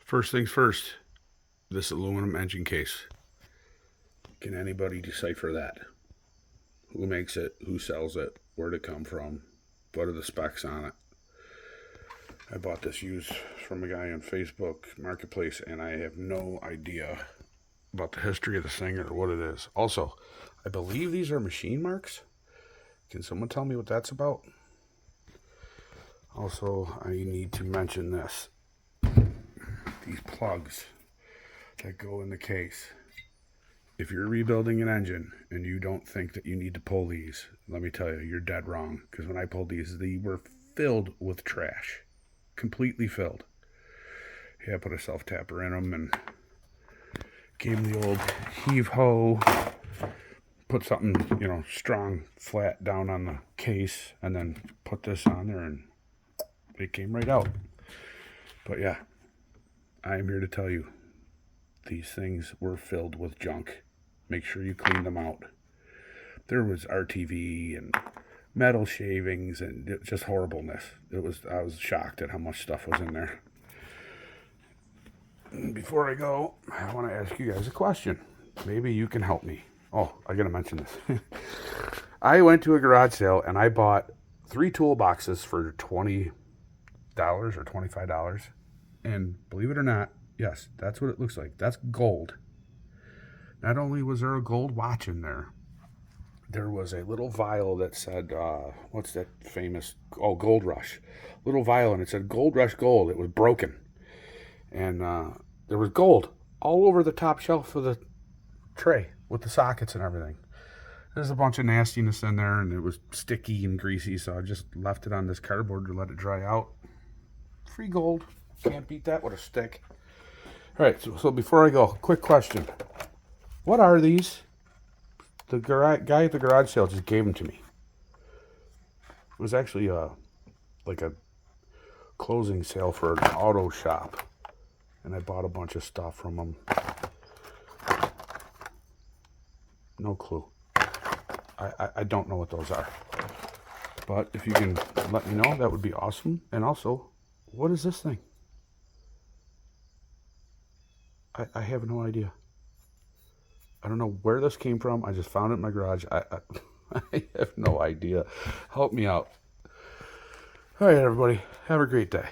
First things first, this aluminum engine case. Can anybody decipher that? Who makes it? Who sells it? Where'd it come from? What are the specs on it? I bought this used from a guy on Facebook Marketplace, and I have no idea about the history of this thing or what it is. Also, I believe these are machine marks. Can someone tell me what that's about? Also, I need to mention this. These plugs that go in the case. If you're rebuilding an engine and you don't think that you need to pull these, let me tell you, you're dead wrong. Because when I pulled these, they were filled with trash. Completely filled. Yeah, I put a self-tapper in them and gave them the old heave-ho. Put something, strong, flat down on the case. And then put this on there and it came right out. But yeah, I am here to tell you, these things were filled with junk. Make sure you clean them out. There was RTV and metal shavings and just horribleness. I was shocked at how much stuff was in there. Before I go, I want to ask you guys a question. Maybe you can help me. Oh, I gotta mention this. I went to a garage sale and I bought 3 toolboxes for $20 or $25. And believe it or not, yes, that's what it looks like. That's gold. Not only was there a gold watch in there, there was a little vial that said, what's that famous, Gold Rush. Little vial, and it said Gold Rush Gold. It was broken. And there was gold all over the top shelf of the tray with the sockets and everything. There's a bunch of nastiness in there, and it was sticky and greasy, so I just left it on this cardboard to let it dry out. Free gold. Can't beat that with a stick. All right, so before I go, quick question. What are these? The guy at the garage sale just gave them to me. It was actually like a closing sale for an auto shop. And I bought a bunch of stuff from him. No clue. I don't know what those are. But if you can let me know, that would be awesome. And also, what is this thing? I have no idea. I don't know where this came from. I just found it in my garage. I have no idea. Help me out. All right, everybody. Have a great day.